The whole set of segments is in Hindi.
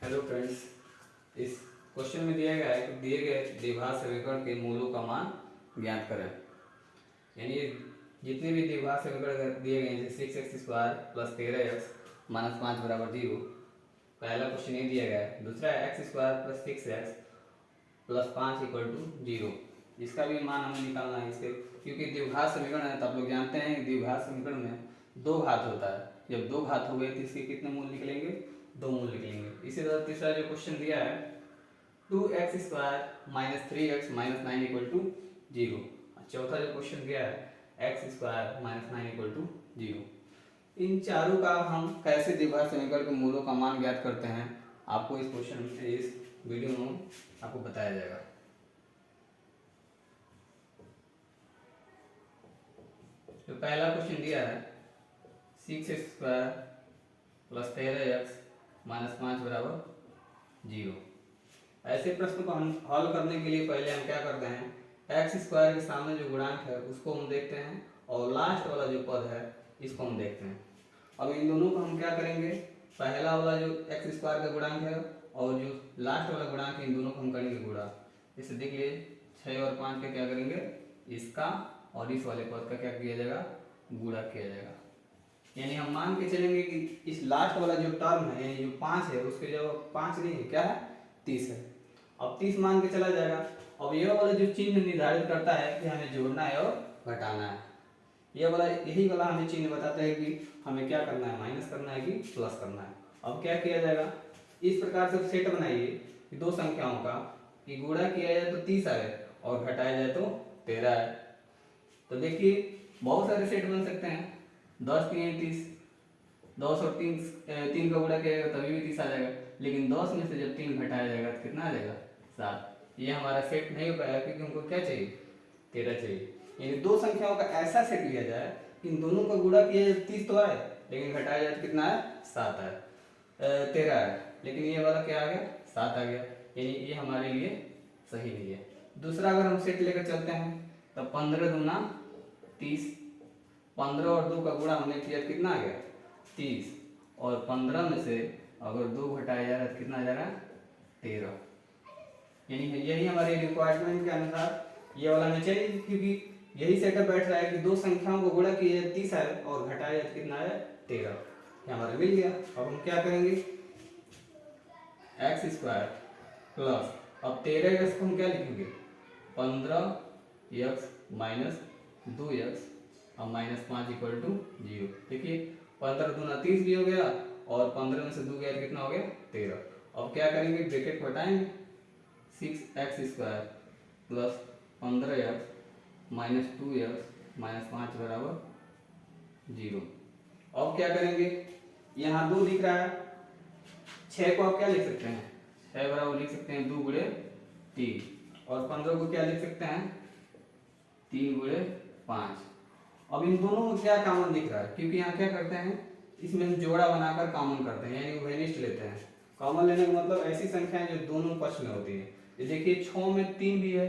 हेलो फ्रेंड्स, इस क्वेश्चन में दिया गया है कि दिए गए द्विघात समीकरण के मूलों का मान ज्ञात करें। यानी जितने भी द्विघात समीकरण दिए गए हैं जैसे 6x² प्लस 13x माइनस 5 बराबर 0, पहला क्वेश्चन ये दिया गया है। दूसरा है x² plus 6x plus 5 equal to 0, इसका भी मान हमें निकालना है इसके, क्योंकि द्विघात समीकरण है तो आप लोग जानते हैं कि द्विघात समीकरण में दो घात होता है। जब दो घात हो गए तो इसके कितने मूल निकलेंगे? दो मूल निकलेंगे। इसी तरह तीसरा जो क्वेश्चन दिया है 2x² minus 3x minus 9 equal to 0। चौथा जो क्वेश्चन दिया है x² माइनस 9 इक्वल टू 0। इन चारों का हम कैसे द्विघात समीकरण के मूलों का मान ज्ञात करते हैं, आपको इस क्वेश्चन में इस वीडियो में आपको बताया जाएगा। तो पहला क्वेश्चन दिया है 6x² प्लस 13x माइनस 5 बराबर 0। ऐसे प्रश्न को हम हल करने के लिए पहले हम क्या करते हैं, x² के सामने जो गुणांक है उसको हम देखते हैं और लास्ट वाला जो पद है इसको हम देखते हैं। अब इन दोनों को हम क्या करेंगे, पहला वाला जो x² का गुणांक है और जो लास्ट वाला गुणांक है इन दोनों को हम करेंगे गुणा। जैसे देखिए 6 और 5 का क्या करेंगे, इसका और इस वाले पद का क्या किया जाएगा, गुणा किया जाएगा। यानी हम मान के चलेंगे कि इस लास्ट वाला जो टर्म है यानी जो 5 है उसके जगह 5 नहीं है, क्या है, 30 है। अब 30 मान के चला जाएगा। अब यह वाला जो चिन्ह निर्धारित करता है कि हमें जोड़ना है और घटाना है, यह वाला यही वाला हमें चिन्ह बताता है कि हमें क्या करना है, माइनस करना है कि प्लस करना है। अब क्या किया जाएगा, इस प्रकार से सेट बनाइए कि दो संख्याओं का कि गुणा किया जाए तो 30 आए और घटाया जाए तो 13 आए। तो देखिए बहुत सारे सेट बन सकते हैं। 10 3 30, 10 और 3 का गुणा किया जाएगा तभी भी 30 आ जाएगा, लेकिन 10 में से जब 3 घटाया जाएगा तो कितना आ जाएगा, 7। ये हमारा सेट नहीं हो पाएगा क्योंकि हमको क्या चाहिए, 13 चाहिए। यानी दो संख्याओं का ऐसा सेट लिया जाए कि इन दोनों का गुणा किया जाए 30 तो आए, लेकिन घटाया जाए तो कितना आए, 7 आए, 13 आए, लेकिन ये वाला क्या आ गया, 7 आ गया। यानी ये हमारे लिए सही नहीं है। दूसरा अगर हम सेट लेकर चलते हैं तो 15 दूना 30, 15 और 2 का गुणा हमने किया कितना आ गया, 30, और 15 में से अगर 2 घटाया जा रहा है तो कितना आ जा रहा है, 13। यानी यही हमारे रिक्वायरमेंट के अनुसार ये वाला हमें चाहिए, क्योंकि यही सेटअप बैठ रहा है कि दो संख्याओं को गुणा किया जाए 30 आए और घटाया जाए कितना आया, 13। ये हमारा मिल गया। अब हम क्या करेंगे, x² प्लस, अब 13x को हम क्या लिखेंगे, 15x माइनस 2x और माइनस 5 इक्वल टू 0। देखिए 15 दूना 30 भी हो गया और 15 में से 2 गया कितना हो गया, 13। अब क्या करेंगे, ब्रैकेट हटाएंगे, 6x² plus 15x minus 2x minus 5 बराबर 0। अब क्या करेंगे, यहाँ 2 दिख रहा है, 6 को आप क्या लिख सकते हैं, 6 बराबर लिख सकते हैं 2 गुणे 3, और 15 को क्या लिख सकते हैं, 3 गुणे 5। अब इन दोनों में क्या कॉमन दिख रहा है, क्योंकि यहाँ क्या करते हैं, इसमें हम जोड़ा बनाकर कॉमन करते हैं, यानी वेनिस्ट लेते हैं। कॉमन लेने का मतलब ऐसी संख्याएं जो दोनों पक्ष में होती है। ये देखिए 6 में 3 भी है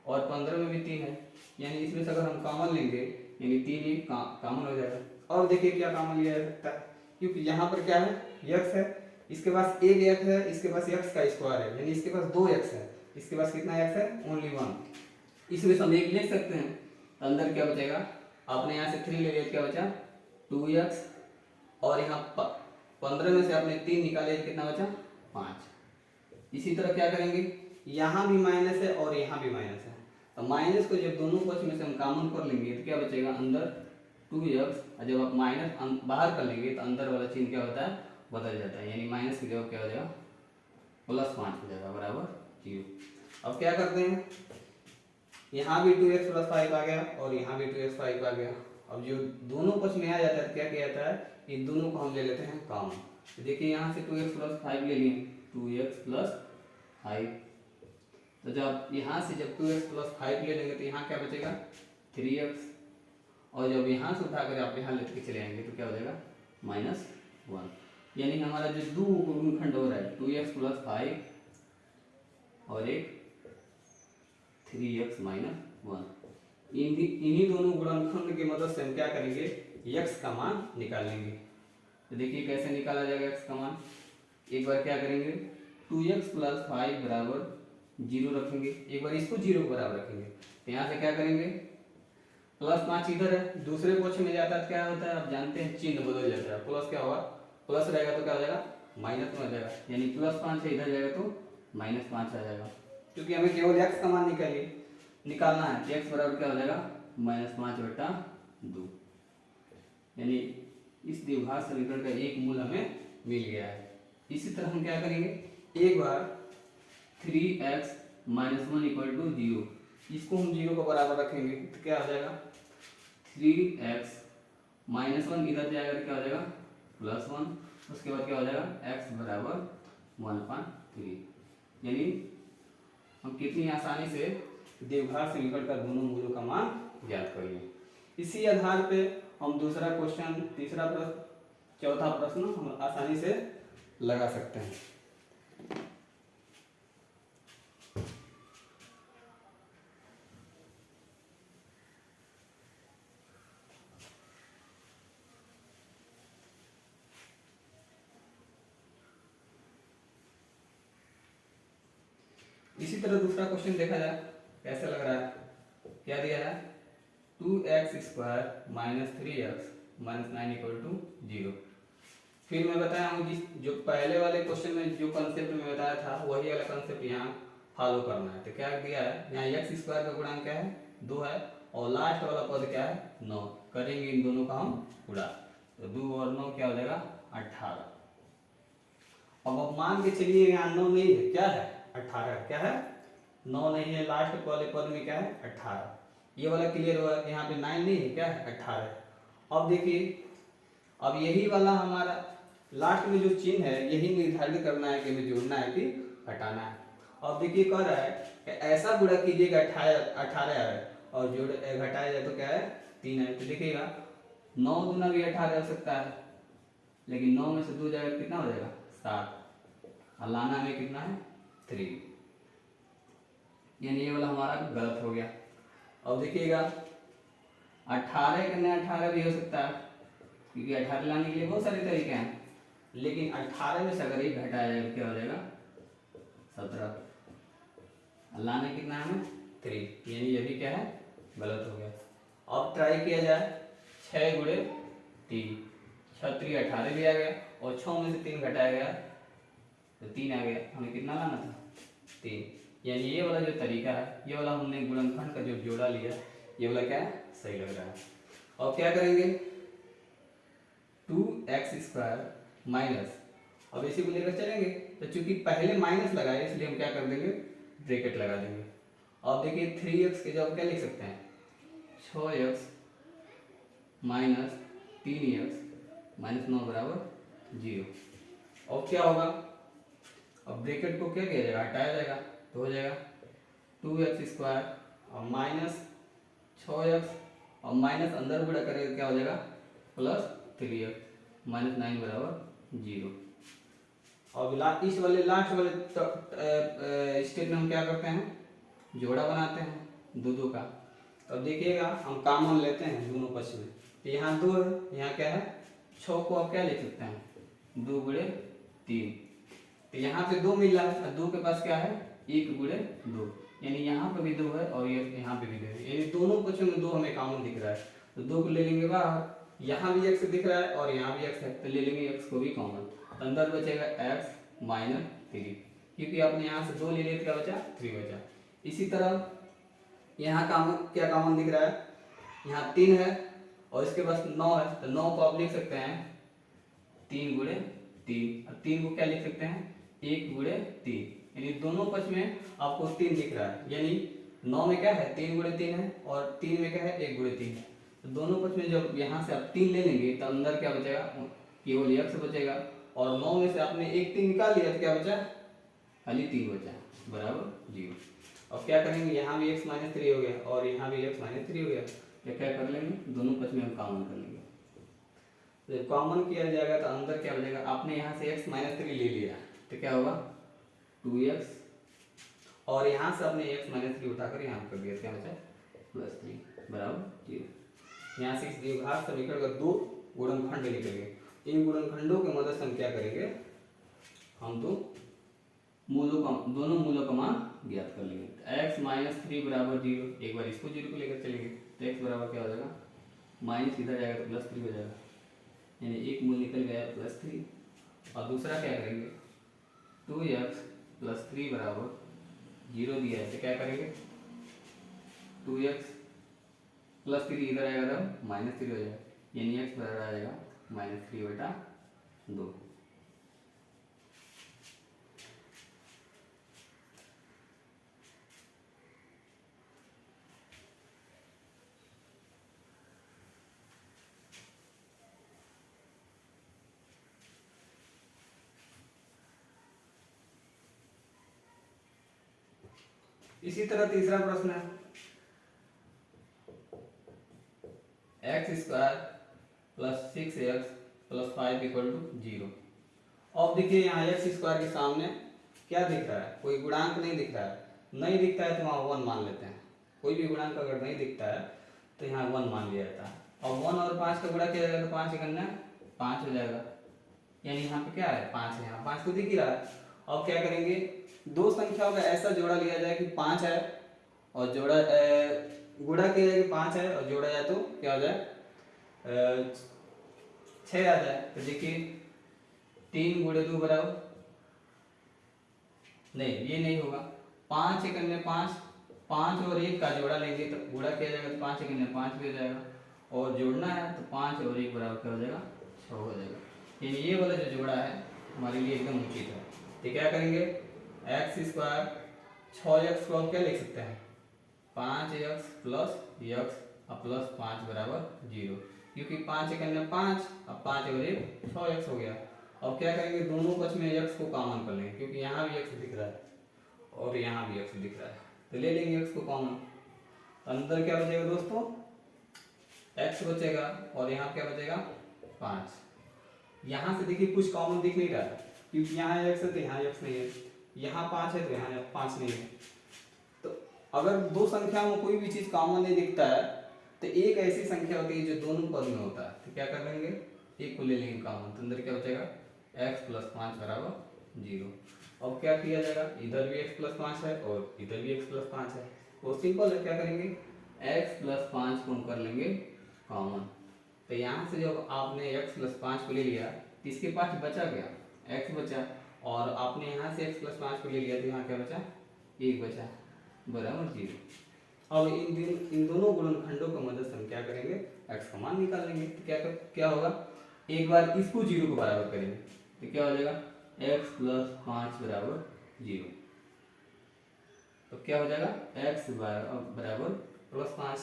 और 15 में भी 3 है, यानी इसमें से अगर हम कॉमन लेंगे यानी 3 ही कॉमन हो जाएगा। और देखिए क्या कॉमन लिया जा सकता है, क्योंकि यहाँ पर क्या है, x है, इसके पास एक x है, इसके पास x का स्क्वायर है, यानी इसके पास 2x है, इसके पास कितना x है, ओनली 1। इसमें से हम एक लिख सकते हैं, अंदर क्या बचेगा, आपने यहाँ से 3 ले लिया, क्या बचा 2x, और यहाँ 15 में से आपने 3 निकाले, कितना बचा 5। इसी तरह क्या करेंगे, यहाँ भी माइनस है और यहाँ भी माइनस है, तो माइनस को जब दोनों पक्ष में से हम कॉमन कर लेंगे तो क्या बचेगा, अंदर 2x, और जब आप माइनस बाहर कर लेंगे तो अंदर वाला चिन्ह क्या होता है, बदल जाता है, यानी माइनस की जगह क्या हो जाएगा, +5 हो जाएगा बराबर 0। अब क्या करते हैं, यहाँ भी 2x प्लस 5 आ गया और यहाँ भी 2x 5 आ गया। अब जो दोनों पक्ष में आ जाता है क्या किया जाता है, इन दोनों को हम ले लेते हैं कॉमन। तो देखिए यहाँ से 2x प्लस 5 ले लिए, 2x प्लस 5, तो जब यहाँ से जब 2x प्लस 5 ले लेंगे तो यहाँ क्या बचेगा 3x, और जब यहाँ से उठाकर आप यहाँ लेकर चले आएंगे तो क्या हो जाएगा -1। यानी हमारा जो दो गुणनखंड हो रहा है 2x प्लस 5 और एक 3x माइनस 1, इन्हीं दोनों गुणनखंड की मदद से हम क्या करेंगे, x का मान निकालेंगे। तो देखिए कैसे निकाला जाएगा x का मान, एक बार क्या करेंगे 2x प्लस 5 बराबर 0 रखेंगे, एक बार इसको 0 के बराबर रखेंगे। तो यहाँ से क्या करेंगे +5 इधर है, दूसरे क्वेश्चन में जाता है क्या होता है आप जानते हैं, चिन्ह बदल जाता है। प्लस क्या होगा, प्लस रहेगा तो क्या हो जाएगा माइनस में आ जाएगा, यानी +5 है इधर जाएगा तो -5 आ जाएगा। क्योंकि हमें केवल x का मान निकालना है, x बराबर क्या हो जाएगा -5/2, यानी इस द्विघात समीकरण का एक मूल हमें मिल गया है। इसी तरह हम क्या करेंगे, एक बार 3x - 1 = 0, इसको हम 0 के बराबर रखेंगे तो क्या हो जाएगा 3x - 1 इधर जाएगा तो क्या हो जाएगा +1, उसके बाद क्या हो जाएगा x बराबर 1/3, यानी हम कितनी आसानी से द्विघात समीकरण का दोनों मूलों का मान ज्ञात करेंगे। इसी आधार पे हम दूसरा क्वेश्चन, तीसरा प्रश्न, चौथा प्रश्न हम आसानी से लगा सकते हैं। इसी तरह दूसरा क्वेश्चन देखा जाए कैसे लग रहा है, क्या दिया है 2x² - 3x - 9 = 0। फिर मैं बताया हूँ जिस जो पहले वाले क्वेश्चन में जो कंसेप्ट में बताया था वही वाला कंसेप्ट यहाँ फॉलो करना है। तो क्या दिया है यहाँ x² का गुणांक क्या है 2 है, और लास्ट वाला पद क्या है 9, करेंगे इन दोनों का हम गुणा, तो 2 और 9 क्या हो जाएगा 18। अब मान के चलिए यहाँ 9 नहीं है, क्या है 18, क्या है 9 नहीं है, लास्ट वाले पद में क्या है 18, ये वाला क्लियर हुआ। यहाँ पे 9 नहीं है, क्या है 18। अब देखिए अब यही वाला हमारा लास्ट में जो चिन्ह है यही निर्धारित करना है कि हमें जोड़ना है कि घटाना है। अब देखिए कह रहा है कि ऐसा गुणा कीजिएगा 18 आए और जोड़ घटाया जाए तो क्या है 3 आए। तो देखिएगा 9 गुना भी 18 हो सकता है, लेकिन 9 में से 2 जाएगा कितना हो जाएगा 7, और लाना में कितना है 3, यानी ये वाला हमारा गलत हो गया। अब देखिएगा 18 करने 18 भी हो सकता है, क्योंकि 18 लाने के लिए बहुत सारे तरीके हैं, लेकिन 18 में से अगर एक घटाया जाए क्या हो जाएगा 17, लाने कितना है हमें 3, यानी ये भी क्या है गलत हो गया। अब ट्राई किया जाए 6 गुणे 3, 6 3 18 भी आ गया, और 6 में से 3 घटाया गया तो 3 आ गया, हमें कितना लाना था 3, यानी ये वाला जो तरीका है, ये वाला हमने गुणनखंड का जो जोड़ा लिया, ये वाला क्या है सही लग रहा है। और क्या करेंगे 2x² माइनस, अब इसी को लेकर चलेंगे, तो चूंकि पहले माइनस लगाए इसलिए हम क्या कर देंगे ब्रैकेट लगा देंगे। अब देखिए 3x के जगह क्या लिख सकते हैं 6x - 3x - 9 = 0। अब क्या होगा, अब ब्रैकेट को क्या किया जाएगा हटाया जाएगा, तो हो जाएगा 2x² और -6x और माइनस अंदर गुणा करेगा क्या हो जाएगा +3x - 9 = 0। अब इस वाले लास्ट वाले स्टेप में हम क्या करते हैं जोड़ा बनाते हैं दो का। अब देखिएगा हम कॉमन लेते हैं दोनों पक्ष में, तो यहाँ 2 है, यहाँ क्या है 6 को आप क्या लिख सकते हैं 2 गुणे 3, तो यहाँ पे 2 मिल रहा है, 2 के पास क्या है 1 गुणे 2, यानी यहाँ पे भी 2 है और ये यहाँ पे भी 2 है, यानी दोनों पक्षों में 2 हमें कॉमन दिख रहा है। तो 2 को ले लेंगे बाहर, यहाँ भी x दिख रहा है और यहाँ भी x है, तो ले लेंगे x को भी कॉमन, अंदर बचेगा x - 3, क्योंकि आपने यहाँ से 2 ले लिए, क्या बचा 3 बचा। इसी तरह यहाँ कॉमन क्या कॉमन दिख रहा है, यहाँ 3 है और इसके पास 9 है, तो 9 को आप लिख सकते हैं 3 गुणे 3, और 3 को क्या लिख सकते हैं 1 गुणे 3, यानी दोनों पक्ष में आपको 3 दिख रहा है, यानी 9 में क्या है 3 गुणे 3 है और 3 में क्या है 1 गुणे 3 है। तो दोनों पक्ष में जब यहाँ से आप 3 ले लेंगे तो अंदर क्या बचेगा केवल x बचेगा, और 9 में से आपने 1 3 निकाल लिया तो क्या बचा खाली 3 बचा बराबर 0। अब क्या करेंगे यहाँ भी x - 3 हो गया और यहाँ भी x - 3 हो गया, तो क्या कर लेंगे दोनों पक्ष में हम कॉमन कर लेंगे। जब कॉमन किया जाएगा तो अंदर क्या बचेगा, आपने यहाँ से x - 3 ले लिया तो क्या होगा 2x, और यहाँ से आपने x - 3 उठाकर यहाँ कर दिया, क्या बचा +3 बराबर 0। यहाँ से इस द्विघात समीकरण का 2 गुणनखंड निकलेंगे, इन गुणनखंडों की मदद से हम क्या करेंगे हम तो दोनों मूलों का मान ज्ञात कर लेंगे। x माइनस थ्री बराबर जीरो, एक बार इसको जीरो को लेकर चलेंगे तो x बराबर क्या हो जाएगा, माइनस इधर जाएगा तो प्लस थ्री हो जाएगा, यानी एक मूल निकल गया प्लस थ्री। और दूसरा क्या करेंगे, 2x प्लस थ्री बराबर जीरो दिया है तो क्या करेंगे, 2x प्लस थ्री इधर आएगा तो माइनस थ्री हो जाएगा, यानी x बराबर आ जाएगा माइनस थ्री बटा दो। इसी तरह तीसरा प्रश्न है, x square plus six x plus five equal to zero. अब देखिए यहाँ एक्स स्क्वायर के सामने क्या दिख रहा है, कोई गुणांक नहीं दिख रहा है, नहीं दिखता है तो वहाँ वन मान लेते हैं। कोई भी गुणांक अगर नहीं दिखता है तो यहाँ वन मान लिया जाता है। और वन और पाँच का गुणा किया जाएगा तो पाँच इकन्ना पाँच हो जाएगा, यानी यहाँ पे क्या है, पाँच है, यहाँ पाँच तो दिख ही रहा है। अब क्या करेंगे, दो संख्याओं का ऐसा जोड़ा लिया जाए कि पाँच है और जोड़ा गुणा किया जाए कि पाँच है और जोड़ा जाए तो क्या हो जाए, छः आ जाए। तो देखिए तीन गुणे दो बराबर, नहीं ये नहीं होगा, पाँच एक अन्य पाँच, पाँच और एक का जोड़ा लेंगे तो गुणा किया जाएगा तो पाँच एक अन्य पाँच भी हो जाएगा, और जोड़ना है तो पाँच और एक बराबर क्या हो जाएगा, छः हो जाएगा। यानी ये वाला जो जोड़ा है हमारे लिए एकदम उचित है। तो क्या करेंगे, एक्स स्क्वायर छः एक्स को हम क्या लिख सकते हैं, पाँच एक्स प्लस एक्स और प्लस पाँच बराबर जीरो, क्योंकि पाँच एक अन्य पाँच, अब पाँच और एक छः एक्स हो गया। अब क्या करेंगे, दोनों पक्ष में एक्स को कॉमन कर लेंगे, क्योंकि यहाँ भी एक्स दिख रहा है और यहाँ भी एक्स दिख रहा है, तो ले लेंगे एक्स को कॉमन। अंदर क्या बचेगा दोस्तों, एक्स बचेगा और यहाँ क्या बचेगा, पाँच। यहाँ से देखिए कुछ कॉमन दिख नहीं रहा है, क्योंकि यहाँ एक्स है तो यहाँ एक्स नहीं है, यहाँ पाँच है तो यहाँ पाँच नहीं है। तो अगर दो संख्याओं में कोई भी चीज़ कॉमन नहीं दिखता है तो एक ऐसी संख्या होती है जो दोनों पद में होता है, तो क्या कर लेंगे, एक को ले लेंगे कॉमन, तो अंदर क्या बचेगा, एक्स प्लस पाँच बराबर जीरो। अब क्या किया जाएगा, इधर भी एक्स प्लस पाँच है और इधर भी एक्स प्लस पाँच है, वो सिंपल है, क्या करेंगे, एक्स प्लस पाँच को हम कर लेंगे कॉमन। तो यहाँ से जब आपने एक्स प्लस पाँच को ले लिया तो इसके पास बचा क्या, एक्स बचा, और आपने यहाँ से एक्स प्लस पाँच को ले लिया तो यहाँ क्या बचा, एक बचा बराबर जीरो। अब इन दोनों गुणनखंडों का मदद से हम क्या करेंगे, एक्स का मान निकाल लेंगे। तो क्या होगा, एक बार इसको जीरो को बराबर करेंगे तो क्या हो जाएगा, एक्स प्लस पाँच बराबर जीरो। तो क्या हो जाएगा, एक्स बराबर प्लस पाँच,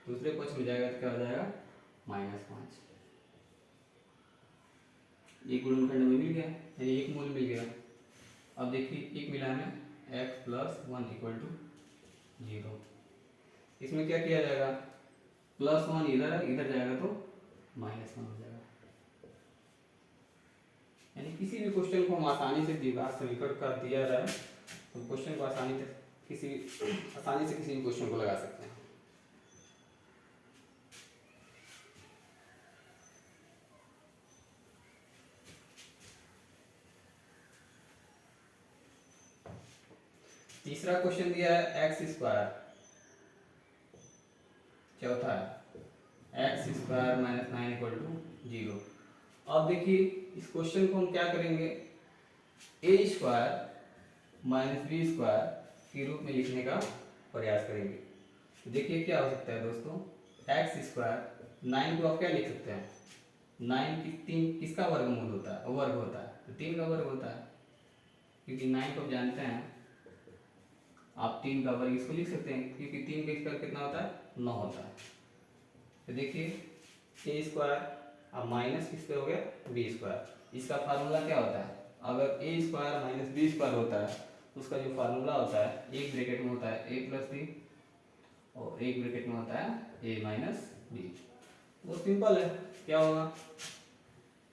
दूसरे पक्ष में जाएगा तो क्या हो जाएगा, माइनस पाँच। एक गुणनखंड में मिल गया, यानी एक मूल मिल गया। अब देखिए एक मिला हमें, x plus one equal to zero. इसमें क्या किया जाएगा, प्लस वन इधर है, इधर जाएगा तो माइनस वन हो जाएगा। यानी किसी भी क्वेश्चन को हम आसानी से दीवार समीकरण कर दिया जाए तो क्वेश्चन को आसानी से किसी भी क्वेश्चन को लगा सकते हैं। तीसरा क्वेश्चन दिया है एक्स स्क्वायर, चौथा है x square minus nine equal to zero. अब देखिए इस क्वेश्चन को हम क्या करेंगे, a square minus b square के रूप में लिखने का प्रयास करेंगे। तो देखिए क्या हो सकता है दोस्तों, एक्स स्क्वायर, नाइन को आप क्या लिख सकते हैं, नाइन की तीन किसका वर्गमूल होता है, वर्ग होता है, तो तीन का वर्ग होता है, क्योंकि नाइन को आप जानते हैं, आप तीन का वर्ग इसको लिख सकते हैं, क्योंकि तीन का स्क्वायर कितना होता है, 9 होता है। तो देखिए ए स्क्वायर अब माइनस किससे हो गया, बी स्क्वायर। इसका फार्मूला क्या होता है, अगर ए स्क्वायर माइनस बी स्क्वायर होता है तो उसका जो फार्मूला होता है, एक ब्रैकेट में होता है ए प्लस बी और एक ब्रैकेट में होता है ए माइनस बी। वो सिंपल है, क्या होगा,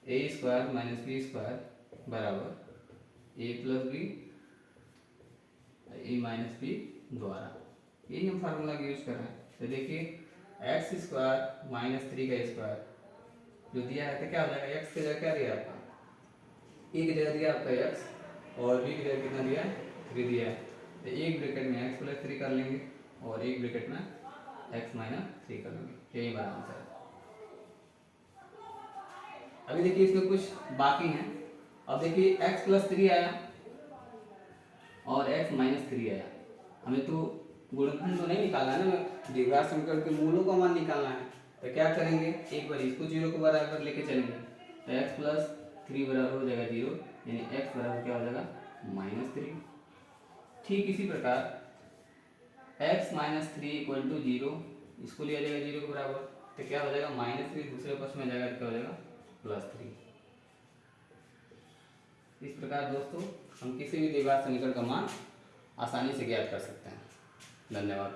ए स्क्वायर माइनस बी स्क्वायर बराबर ए प्लस बी ए माइनस बी द्वारा, यही हम फार्मूला का यूज कर रहे हैं। तो देखिए एक्स स्क्वायर माइनस थ्री का स्क्वायर जो दिया है तो क्या हो जाएगा, एक्स की जगह क्या दिया आपका, ए की जगह दिया आपका एक्स और बी की जगह कितना दिया है, 3 दिया है। तो एक ब्रैकेट में x प्लस 3 कर लेंगे और एक ब्रैकेट में x माइनस 3 कर लेंगे, यही हमारा आंसर है। अभी देखिए इसमें कुछ बाकी हैं। अब देखिए x प्लस 3 आया और x माइनस 3 आया, हमें तो गुणनखंड तो नहीं निकालना है ना, द्विघात समीकरण के मूलों का मान निकालना है। तो क्या करेंगे, एक बार इसको 0 के बराबर लेके चलेंगे तो x प्लस 3 बराबर हो जाएगा 0, यानी x बराबर क्या हो जाएगा -3। ठीक इसी प्रकार x माइनस 3 इक्वल टू 0, इसको लिया जाएगा 0 के बराबर, तो क्या हो जाएगा -3 दूसरे पक्ष में जाएगा तो क्या हो जाएगा +3। इस प्रकार दोस्तों हम किसी भी द्विघात समीकरण का मान आसानी से ज्ञात कर सकते हैं। धन्यवाद।